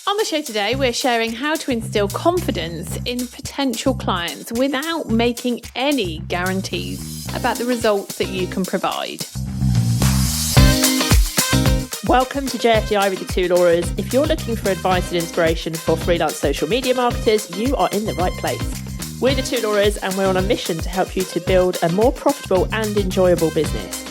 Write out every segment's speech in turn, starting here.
On the show today, we're sharing how to instill confidence in potential clients without making any guarantees about the results that you can provide. Welcome to JFDI with the Two Lauras. If you're looking for advice and inspiration for freelance social media marketers, you are in the right place. We're the Two Lauras and we're on a mission to help you to build a more profitable and enjoyable business.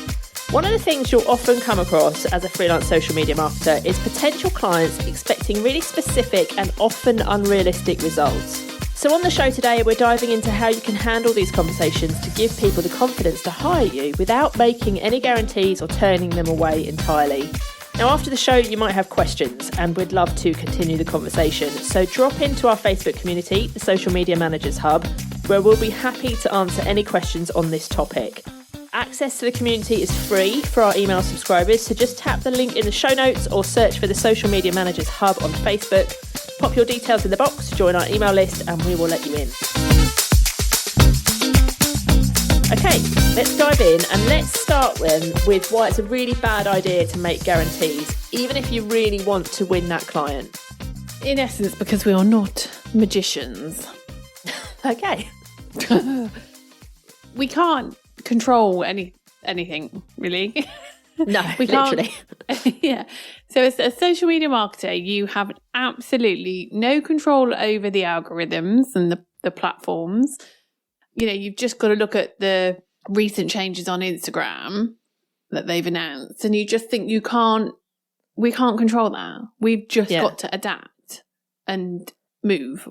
One of the things you'll often come across as a freelance social media marketer is potential clients expecting really specific and often unrealistic results. So on the show today, we're diving into how you can handle these conversations to give people the confidence to hire you without making any guarantees or turning them away entirely. Now, after the show, you might have questions and we'd love to continue the conversation. So drop into our Facebook community, the Social Media Managers Hub, where we'll be happy to answer any questions on this topic. Access to the community is free for our email subscribers, so just tap the link in the show notes or search for the Social Media Managers Hub on Facebook. Pop your details in the box to join our email list and we will let you in. Okay, let's dive in and let's start with why it's a really bad idea to make guarantees, even if you really want to win that client. In essence, because we are not magicians. Okay. We can't control anything, really. No, we literally. Can't. Yeah. So as a social media marketer, you have absolutely no control over the algorithms and the platforms. You know, you've just got to look at the recent changes on Instagram that they've announced and you just think we can't control that. We've just got to adapt and move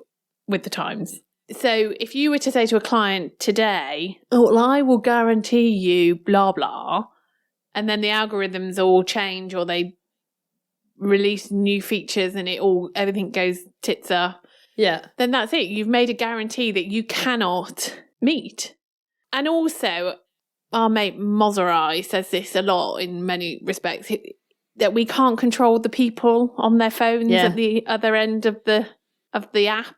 with the times. So if you were to say to a client today, oh, well, I will guarantee you blah, blah, and then the algorithms all change or they release new features and everything goes tits up. Yeah. Then that's it. You've made a guarantee that you cannot meet. And also, our mate Mozerai says this a lot in many respects, that we can't control the people on their phones at the other end of the app.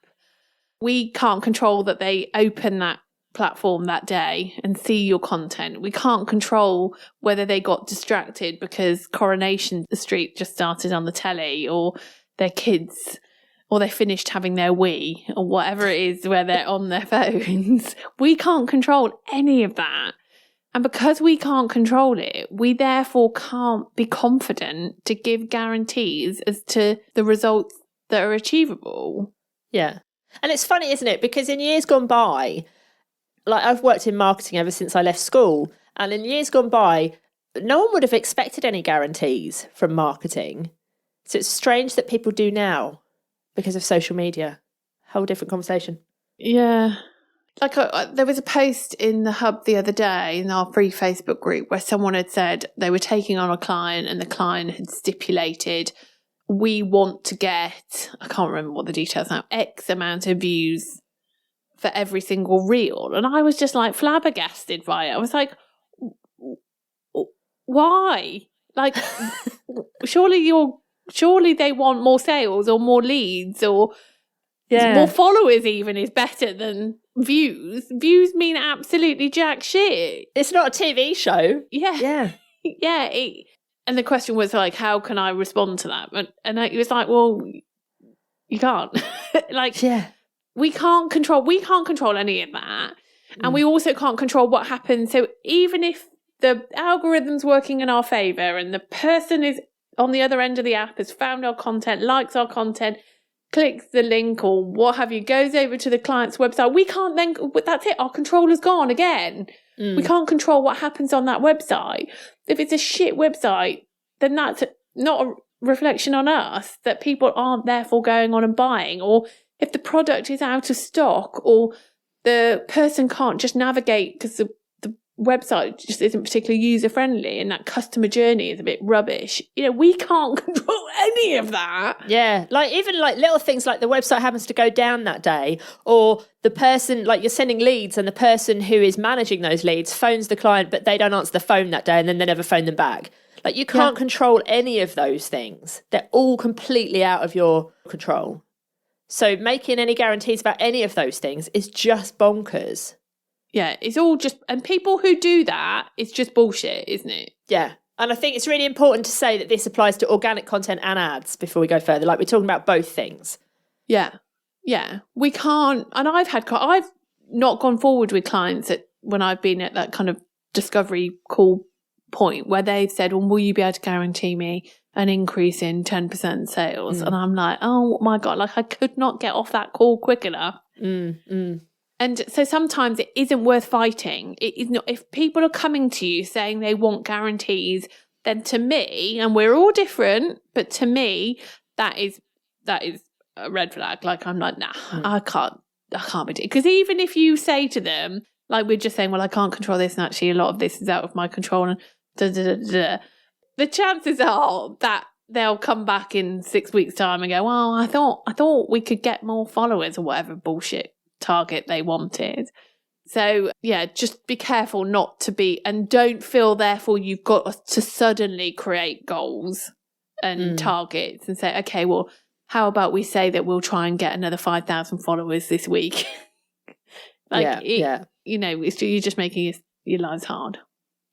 We can't control that they open that platform that day and see your content. We can't control whether they got distracted because Coronation Street just started on the telly or their kids or they finished having their wee or whatever it is where they're on their phones. We can't control any of that. And because we can't control it, we therefore can't be confident to give guarantees as to the results that are achievable. Yeah. And it's funny, isn't it? Because in years gone by, like I've worked in marketing ever since I left school, and in years gone by, no one would have expected any guarantees from marketing. So it's strange that people do now because of social media. Whole different conversation. Yeah. Like there was a post in the Hub the other day in our free Facebook group where someone had said they were taking on a client and the client had stipulated, we want to get, I can't remember what the details now, X amount of views for every single reel. And I was just like flabbergasted by it. I was like, why? Like, surely they want more sales or more leads or more followers even is better than views. Views mean absolutely jack shit. It's not a TV show. Yeah. Yeah. Yeah. And the question was like, how can I respond to that? And it was like, well, you can't. We can't control any of that. And we also can't control what happens. So even if the algorithm's working in our favour and the person is on the other end of the app has found our content, likes our content, clicks the link or what have you, goes over to the client's website, we can't then, that's it, our control is gone again. We can't control what happens on that website. If it's a shit website, then that's not a reflection on us, that people aren't therefore going on and buying. Or if the product is out of stock or the person can't just navigate because the website just isn't particularly user-friendly and that customer journey is a bit rubbish, we can't control any of that. Yeah, like even like little things like the website happens to go down that day, or the person, like you're sending leads and the person who is managing those leads phones the client but they don't answer the phone that day and then they never phone them back. Like you can't control any of those things. They're all completely out of your control. So making any guarantees about any of those things is just bonkers. Yeah, it's all just, and people who do that, it's just bullshit, isn't it? Yeah, And I think it's really important to say that this applies to organic content and ads before we go further. Like, we're talking about both things. Yeah. Yeah. We can't, and I've not gone forward with clients when I've been at that kind of discovery call point where they've said, well, will you be able to guarantee me an increase in 10% sales? And I'm like, oh my God, like I could not get off that call quick enough. And so sometimes it isn't worth fighting. It is not. If people are coming to you saying they want guarantees, then to me, and we're all different, but to me, that is a red flag. Like I'm like, nah, I can't be doing. Because even if you say to them, like we're just saying, well, I can't control this, and actually a lot of this is out of my control, and the chances are that they'll come back in 6 weeks' time and go, well, I thought we could get more followers or whatever bullshit target they wanted. So yeah, just be careful not to be, and don't feel therefore you've got to suddenly create goals and targets and say, okay, well, how about we say that we'll try and get another 5,000 followers this week? You know, you're just making your lives hard.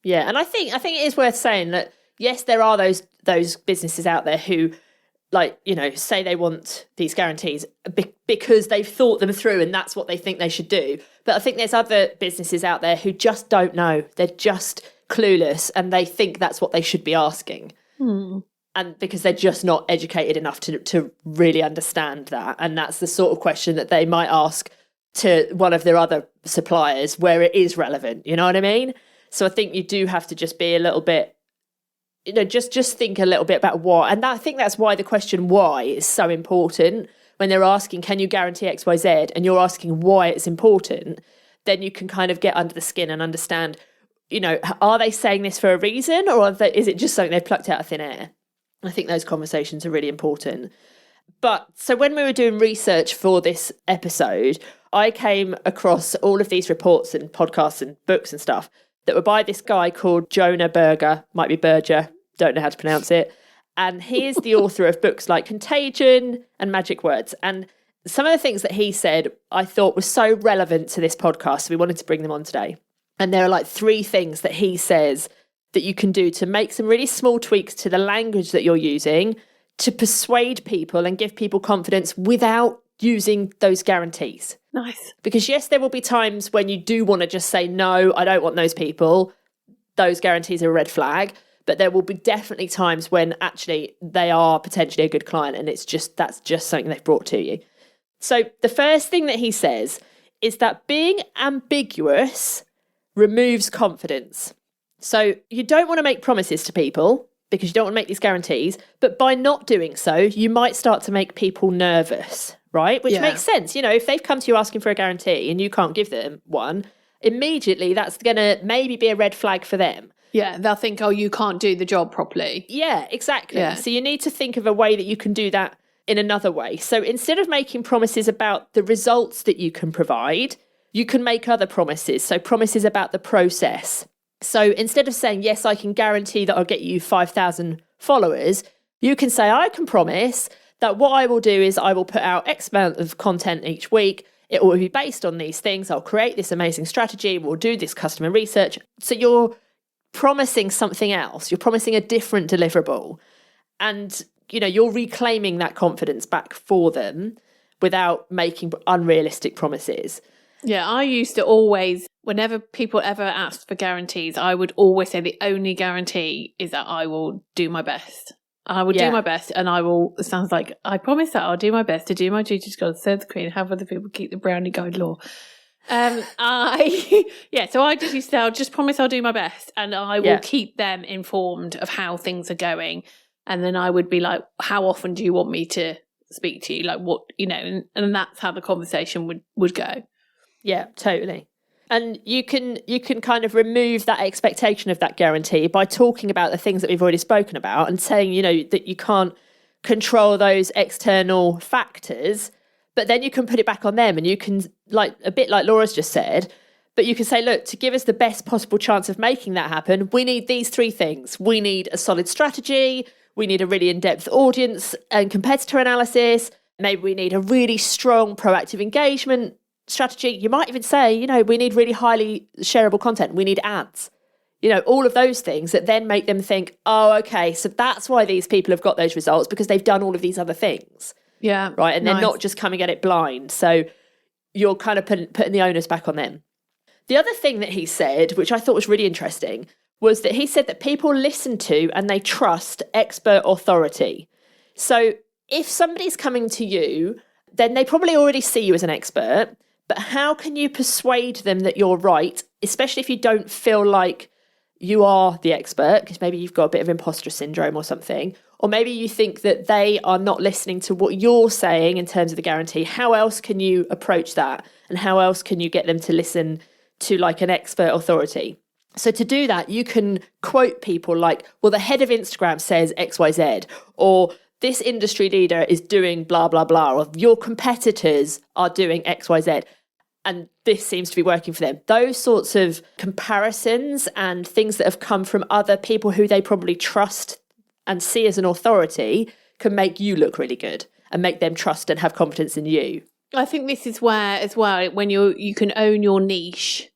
Yeah, and I think it is worth saying that yes, there are those businesses out there who, like, you know, say they want these guarantees because they've thought them through and that's what they think they should do. But I think there's other businesses out there who just don't know. They're just clueless and they think that's what they should be asking. And because they're just not educated enough to really understand that. And that's the sort of question that they might ask to one of their other suppliers where it is relevant. You know what I mean? So I think you do have to just be a little bit, you know, just think a little bit about why. And I think that's why the question why is so important. When they're asking, can you guarantee X, Y, Z? And you're asking why it's important, then you can kind of get under the skin and understand, you know, are they saying this for a reason or is it just something they've plucked out of thin air? I think those conversations are really important. But so when we were doing research for this episode, I came across all of these reports and podcasts and books and stuff that were by this guy called Jonah Berger, might be Berger, don't know how to pronounce it. And he is the author of books like Contagion and Magic Words. And some of the things that he said I thought were so relevant to this podcast, so we wanted to bring them on today. And there are like 3 things that he says that you can do to make some really small tweaks to the language that you're using to persuade people and give people confidence without using those guarantees. Nice. Because yes, there will be times when you do want to just say, no, I don't want those people. Those guarantees are a red flag. But there will be definitely times when actually they are potentially a good client and that's just something they've brought to you. So the first thing that he says is that being ambiguous removes confidence. So you don't want to make promises to people because you don't want to make these guarantees. But by not doing so, you might start to make people nervous, right? Which makes sense. You know, if they've come to you asking for a guarantee and you can't give them one, immediately that's going to maybe be a red flag for them. Yeah, they'll think, oh, you can't do the job properly. Yeah, exactly. Yeah. So you need to think of a way that you can do that in another way. So instead of making promises about the results that you can provide, you can make other promises. So promises about the process. So instead of saying, yes, I can guarantee that I'll get you 5,000 followers, you can say, I can promise that what I will do is I will put out X amount of content each week. It will be based on these things. I'll create this amazing strategy. We'll do this customer research. So you're promising something else. You're promising a different deliverable. And, you know, you're reclaiming that confidence back for them without making unrealistic promises. Yeah, I used to always, whenever people ever asked for guarantees, I would always say the only guarantee is that I will do my best. I will do my best and I will, it sounds like, I promise that I'll do my best to do my duty to God, serve the Queen, have other people keep the brownie guide law. So I just used to say, I'll just promise I'll do my best and I will keep them informed of how things are going. And then I would be like, how often do you want me to speak to you? Like what, you know, and that's how the conversation would go. Yeah, totally. And you can kind of remove that expectation of that guarantee by talking about the things that we've already spoken about and saying, you know, that you can't control those external factors, but then you can put it back on them and you can, like a bit like Laura's just said, but you can say, look, to give us the best possible chance of making that happen, we need these 3 things. We need a solid strategy. We need a really in-depth audience and competitor analysis. Maybe we need a really strong proactive engagement strategy. You might even say, you know, we need really highly shareable content. We need ads. all of those things that then make them think, oh, okay, so that's why these people have got those results, because they've done all of these other things. Yeah. Right. And they're not just coming at it blind. So you're kind of putting the onus back on them. The other thing that he said, which I thought was really interesting, was that he said that people listen to and they trust expert authority. So if somebody's coming to you, then they probably already see you as an expert. But how can you persuade them that you're right, especially if you don't feel like you are the expert, because maybe you've got a bit of imposter syndrome or something, or maybe you think that they are not listening to what you're saying in terms of the guarantee. How else can you approach that? And how else can you get them to listen to like an expert authority? So to do that, you can quote people like, well, the head of Instagram says XYZ, or this industry leader is doing blah, blah, blah, or your competitors are doing XYZ. And this seems to be working for them. Those sorts of comparisons and things that have come from other people who they probably trust and see as an authority can make you look really good and make them trust and have confidence in you. I think this is where, as well, when you can own your niche,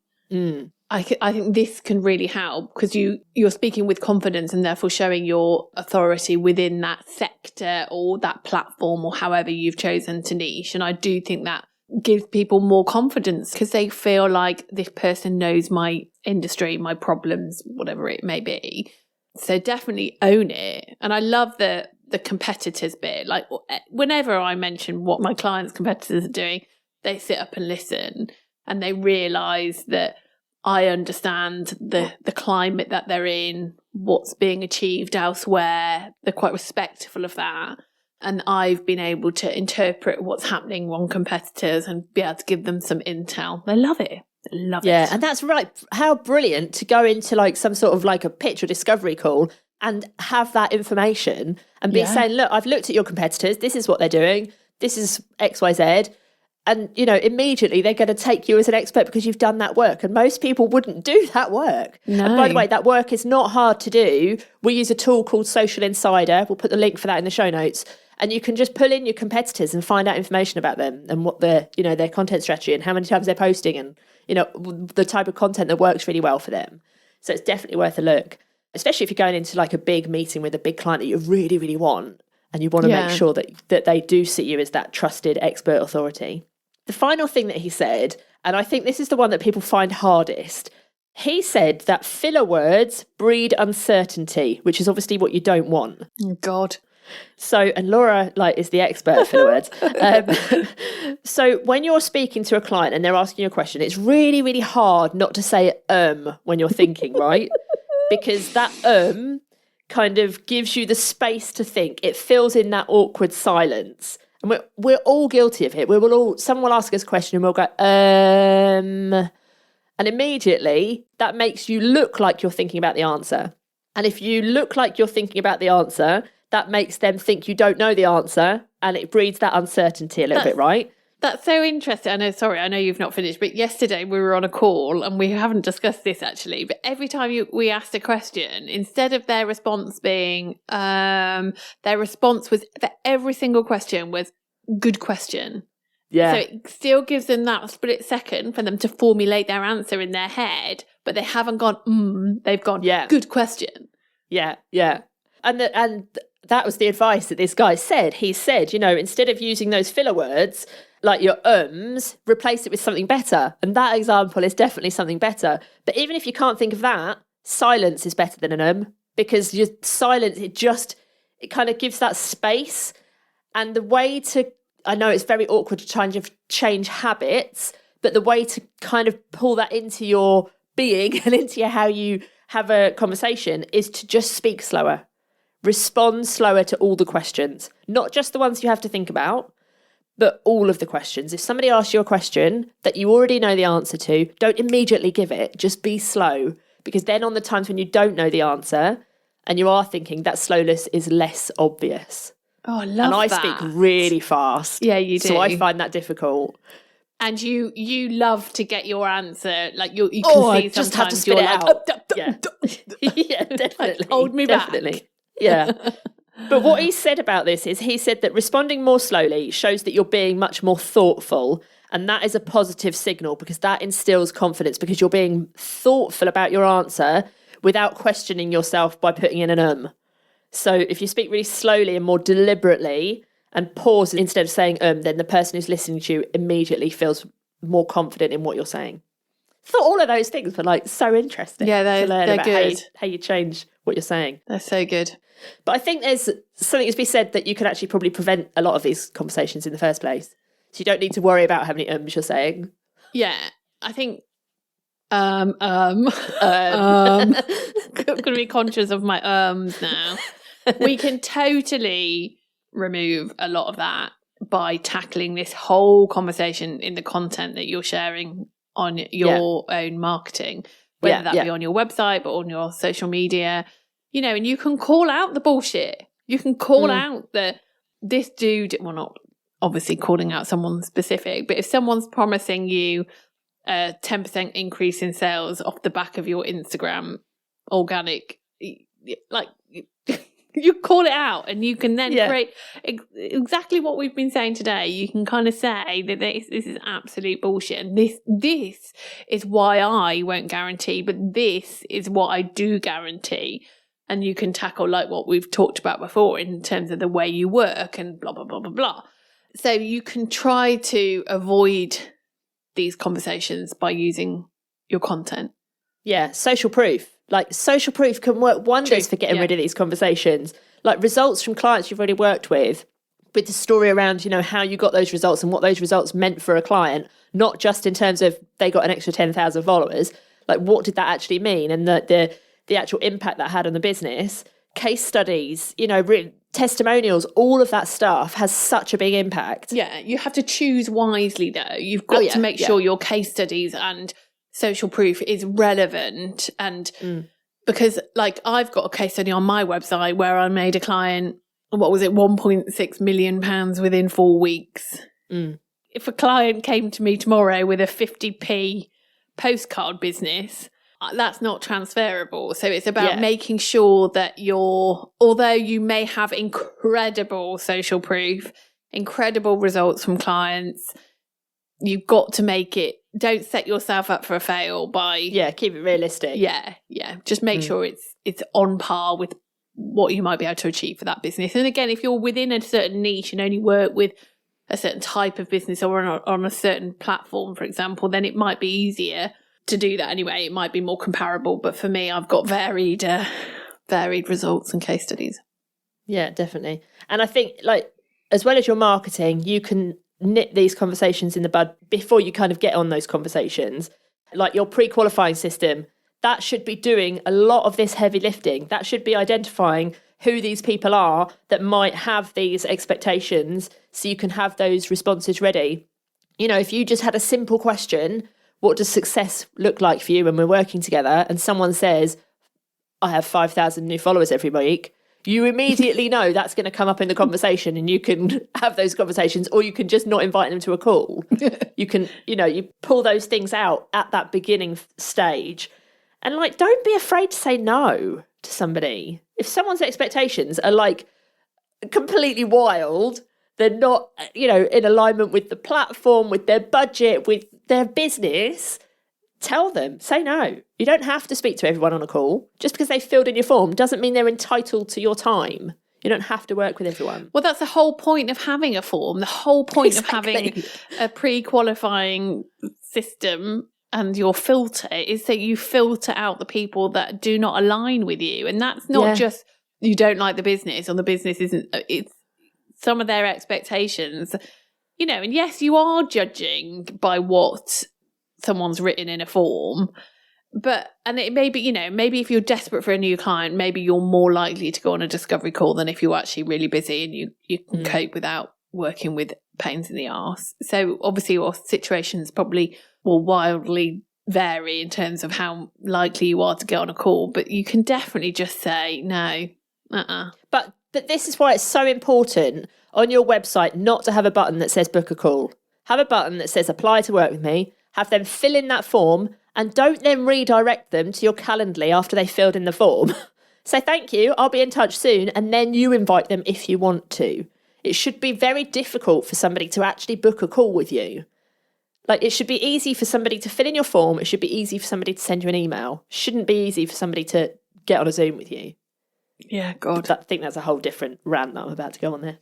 I think this can really help, because you're speaking with confidence and therefore showing your authority within that sector or that platform or however you've chosen to niche. And I do think that gives people more confidence, because they feel like this person knows my industry, my problems, whatever it may be. So definitely own it. And I love the competitors bit. Like whenever I mention what my clients' competitors are doing, they sit up and listen, and they realise that I understand the climate that they're in, what's being achieved elsewhere. They're quite respectful of that. And I've been able to interpret what's happening on competitors and be able to give them some intel. They love it. They love it. Yeah, and that's right. How brilliant to go into like some sort of like a pitch or discovery call and have that information and be saying, look, I've looked at your competitors. This is what they're doing. This is XYZ. And, immediately they're going to take you as an expert because you've done that work. And most people wouldn't do that work. No. And by the way, that work is not hard to do. We use a tool called Social Insider. We'll put the link for that in the show notes. And you can just pull in your competitors and find out information about them and what their content strategy and how many times they're posting and, the type of content that works really well for them. So it's definitely worth a look, especially if you're going into like a big meeting with a big client that you really, really want. And you want to make sure that they do see you as that trusted expert authority. The final thing that he said, and I think this is the one that people find hardest, he said that filler words breed uncertainty, which is obviously what you don't want. Oh, God. So, and Laura is the expert at filler words. So when you're speaking to a client and they're asking you a question, it's really, really hard not to say when you're thinking, right? Because that kind of gives you the space to think. It fills in that awkward silence. And we're all guilty of it. Someone will ask us a question and we'll go, and immediately that makes you look like you're thinking about the answer. And if you look like you're thinking about the answer, that makes them think you don't know the answer, and it breeds that uncertainty a little bit, right? That's so interesting. I know you've not finished, but yesterday we were on a call and we haven't discussed this actually, but every time we asked a question, instead of their response being, their response was for every single question was good question. Yeah. So it still gives them that split second for them to formulate their answer in their head, but they haven't gone, they've gone, good question. Yeah, yeah. And that was the advice that this guy said. He said, instead of using those filler words, like your replace it with something better. And that example is definitely something better. But even if you can't think of that, silence is better than an because your silence, it kind of gives that space. And the way I know it's very awkward to kind of change habits, but the way to kind of pull that into your being and into how you have a conversation is to just speak slower. Respond slower to all the questions, not just the ones you have to think about, but all of the questions. If somebody asks you a question that you already know the answer to, don't immediately give it. Just be slow, because then on the times when you don't know the answer and you are thinking, that slowness is less obvious. Oh, I love that. And I speak really fast. Yeah, you do. So I find that difficult. And you love to get your answer, like you can see just sometimes have to spit you're it like, out. Yeah, definitely. Like, hold me back. Yeah. But what he said about this is he said that responding more slowly shows that you're being much more thoughtful. And that is a positive signal, because that instills confidence, because you're being thoughtful about your answer, without questioning yourself by putting in an. So if you speak really slowly and more deliberately and pause instead of saying then the person who's listening to you immediately feels more confident in what you're saying. I thought all of those things were like so interesting. Yeah, to learn they're about good. How you change what you're saying. They're so good. But I think there's something to be said that you can actually probably prevent a lot of these conversations in the first place. So you don't need to worry about how many you're saying. Yeah, I think I'm going to be conscious of my now. We can totally remove a lot of that by tackling this whole conversation in the content that you're sharing on your own marketing, whether that be on your website, but on your social media, you know, and you can call out the bullshit. You can call out that this dude, well, not obviously calling out someone specific, but if someone's promising you a 10% increase in sales off the back of your Instagram organic, like you call it out, and you can then create exactly what we've been saying today. You can kind of say that this is absolute bullshit, and this is why I won't guarantee, but this is what I do guarantee. And you can tackle like what we've talked about before in terms of the way you work and blah, blah, blah, blah, blah. So you can try to avoid these conversations by using your content. Yeah, social proof. Like social proof can work wonders for getting rid of these conversations. Like results from clients you've already worked with the story around, you know, how you got those results and what those results meant for a client, not just in terms of they got an extra 10,000 followers. Like what did that actually mean? And the actual impact that had on the business, case studies, you know, testimonials, all of that stuff has such a big impact. Yeah, you have to choose wisely though. You've got to make sure your case studies and social proof is relevant. And because like I've got a case study on my website where I made a client, what was it, £1.6 million within 4 weeks. If a client came to me tomorrow with a 50p postcard business, that's not transferable. So it's about making sure that although you may have incredible social proof, incredible results from clients, you've got to make it, don't set yourself up for a fail by... Yeah, keep it realistic. Yeah. Just make sure it's on par with what you might be able to achieve for that business. And again, if you're within a certain niche and only work with a certain type of business or on a certain platform, for example, then it might be easier to do that anyway. It might be more comparable, but for me, I've got varied results and case studies. Yeah, definitely. And I think like as well as your marketing, you can nip these conversations in the bud before you kind of get on those conversations. Like your pre-qualifying system, that should be doing a lot of this heavy lifting. That should be identifying who these people are that might have these expectations so you can have those responses ready. You know, if you just had a simple question, what does success look like for you when we're working together? And someone says, I have 5,000 new followers every week. You immediately know that's going to come up in the conversation and you can have those conversations, or you can just not invite them to a call. You can, you know, you pull those things out at that beginning stage. And like, don't be afraid to say no to somebody. If someone's expectations are like completely wild, they're not, you know, in alignment with the platform, with their budget, with their business, tell them, say no. You don't have to speak to everyone on a call. Just because they filled in your form doesn't mean they're entitled to your time. You don't have to work with everyone. Well, that's the whole point of having a form. The whole point of having a pre-qualifying system and your filter is that you filter out the people that do not align with you. And that's not just you don't like the business or the business isn't, it's some of their expectations, you know, and yes, you are judging by what someone's written in a form, but, and it may be, you know, maybe if you're desperate for a new client, maybe you're more likely to go on a discovery call than if you're actually really busy and you can cope without working with pains in the arse. So obviously your situations probably will wildly vary in terms of how likely you are to get on a call, but you can definitely just say no. But this is why it's so important on your website not to have a button that says book a call. Have a button that says apply to work with me. Have them fill in that form and don't then redirect them to your Calendly after they filled in the form. Say thank you, I'll be in touch soon, and then you invite them if you want to. It should be very difficult for somebody to actually book a call with you. Like, it should be easy for somebody to fill in your form. It should be easy for somebody to send you an email. It shouldn't be easy for somebody to get on a Zoom with you. Yeah, God. I think that's a whole different rant that I'm about to go on there.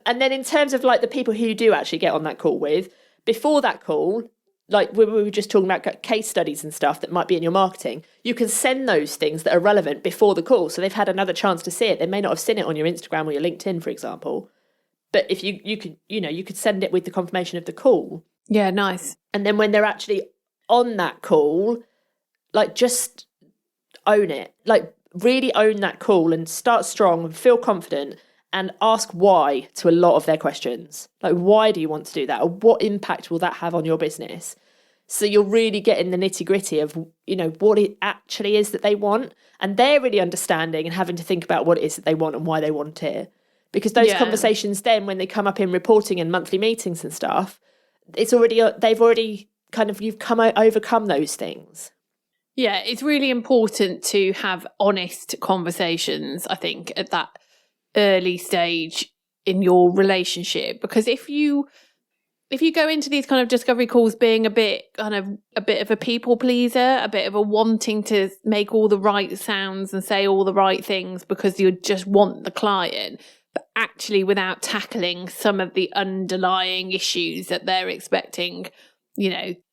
And then in terms of like the people who you do actually get on that call with, before that call, like we were just talking about case studies and stuff that might be in your marketing, you can send those things that are relevant before the call. So they've had another chance to see it. They may not have seen it on your Instagram or your LinkedIn, for example. But if you could send it with the confirmation of the call. Yeah, nice. And then when they're actually on that call, like just own it. Like really own that call and start strong and feel confident and ask why to a lot of their questions. Like, why do you want to do that? Or what impact will that have on your business? So you're really getting the nitty gritty of, what it actually is that they want. And they're really understanding and having to think about what it is that they want and why they want it. Because those conversations then, when they come up in reporting and monthly meetings and stuff, you've overcome those things. Yeah, it's really important to have honest conversations, I think, at that early stage in your relationship. Because if you go into these kind of discovery calls being a bit of a people pleaser, a bit of a wanting to make all the right sounds and say all the right things because you just want the client, but actually without tackling some of the underlying issues that they're expecting,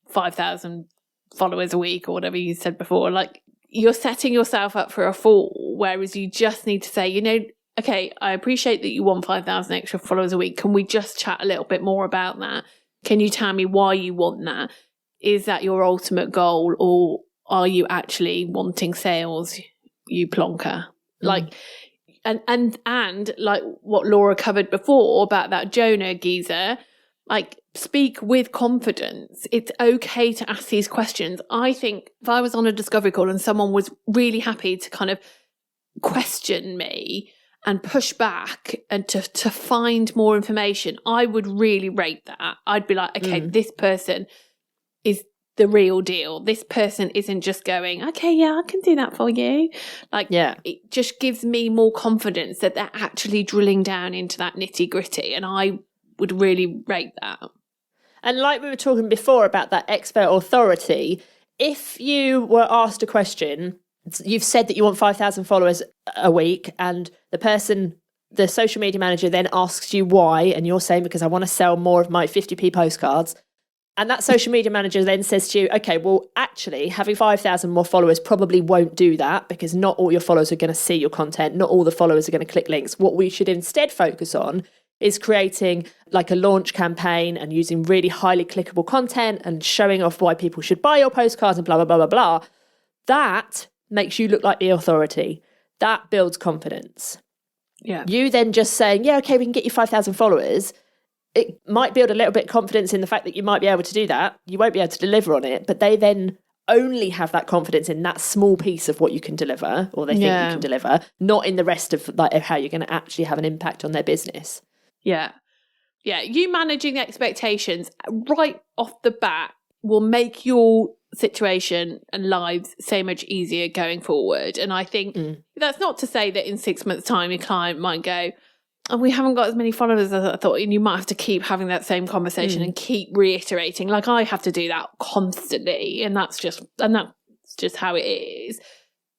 5,000 followers a week or whatever you said before, like you're setting yourself up for a fall. Whereas you just need to say, okay, I appreciate that you want 5,000 extra followers a week. Can we just chat a little bit more about that? Can you tell me why you want that? Is that your ultimate goal, or are you actually wanting sales, you plonker? Like, and like what Laura covered before about that Jonah geezer, like speak with confidence. It's okay to ask these questions. I think if I was on a discovery call and someone was really happy to kind of question me and push back and to find more information, I would really rate that. I'd be like, okay, this person is the real deal. This person isn't just going, okay, yeah, I can do that for you. Like, it just gives me more confidence that they're actually drilling down into that nitty gritty. And I would really rate that. And like we were talking before about that expert authority, if you were asked a question, you've said that you want 5,000 followers a week, and the social media manager then asks you why, and you're saying, because I want to sell more of my 50p postcards. And that social media manager then says to you, okay, well, actually, having 5,000 more followers probably won't do that, because not all your followers are going to see your content. Not all the followers are going to click links. What we should instead focus on is creating like a launch campaign and using really highly clickable content and showing off why people should buy your postcards and blah, blah, blah, blah, blah. That makes you look like the authority. That builds confidence. Yeah. You then just saying, yeah, okay, we can get you 5,000 followers. It might build a little bit of confidence in the fact that you might be able to do that. You won't be able to deliver on it, but they then only have that confidence in that small piece of what you can deliver, or they think you can deliver, not in the rest of like how you're going to actually have an impact on their business. Yeah. Yeah. You managing expectations right off the bat will make your situation and lives so much easier going forward. And I think that's not to say that in 6 months' time, your client might go, oh, we haven't got as many followers as I thought. And you might have to keep having that same conversation and keep reiterating. Like I have to do that constantly. And that's just how it is.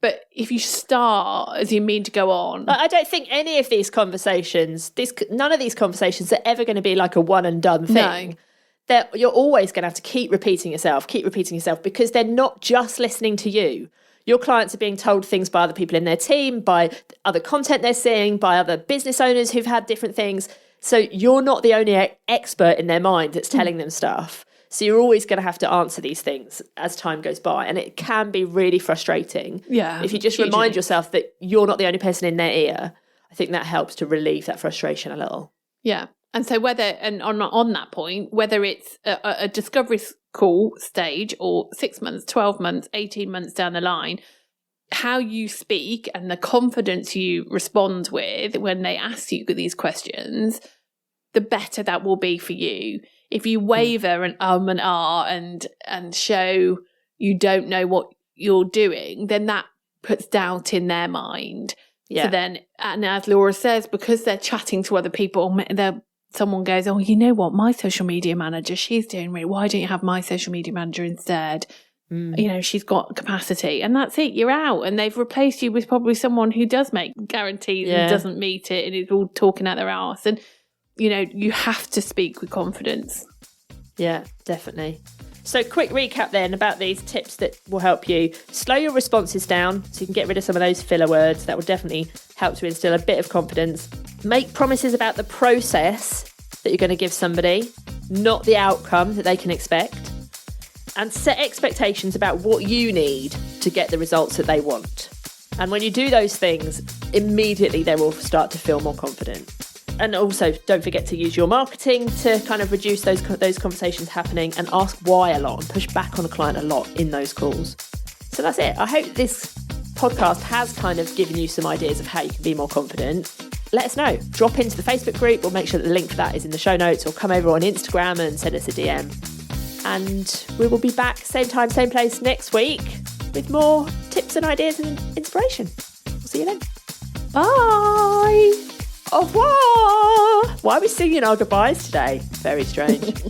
But if you start as you mean to go on, I don't think any of these conversations, none of these conversations are ever going to be like a one and done thing. No. You're always going to have to keep repeating yourself, because they're not just listening to you. Your clients are being told things by other people in their team, by other content they're seeing, by other business owners who've had different things. So you're not the only expert in their mind that's telling them stuff. So you're always going to have to answer these things as time goes by. And it can be really frustrating. Yeah. If you just remind yourself that you're not the only person in their ear, I think that helps to relieve that frustration a little. Yeah. And so on that point, whether it's a discovery call stage or 6 months, 12 months, 18 months down the line, how you speak and the confidence you respond with when they ask you these questions, the better that will be for you. If you waver and and ah and show you don't know what you're doing, then that puts doubt in their mind. Yeah. So then, and as Laura says, because they're chatting to other people, someone goes, oh, you know what, my social media manager, she's doing really, why don't you have my social media manager instead? You know, she's got capacity, and that's it, you're out. And they've replaced you with probably someone who does make guarantees and doesn't meet it and is all talking out their arse. And, you know, you have to speak with confidence. Yeah, definitely. So quick recap then about these tips that will help you. Slow your responses down so you can get rid of some of those filler words. That will definitely help to instill a bit of confidence. Make promises about the process that you're going to give somebody, not the outcome that they can expect. And set expectations about what you need to get the results that they want. And when you do those things, immediately they will start to feel more confident. And also, don't forget to use your marketing to kind of reduce those conversations happening, and ask why a lot and push back on a client a lot in those calls. So that's it. I hope this podcast has kind of given you some ideas of how you can be more confident. Let us know. Drop into the Facebook group. We'll make sure that the link for that is in the show notes, or come over on Instagram and send us a DM. And we will be back same time, same place next week with more tips and ideas and inspiration. We'll see you then. Bye. Au revoir. Why are we singing our goodbyes today? Very strange.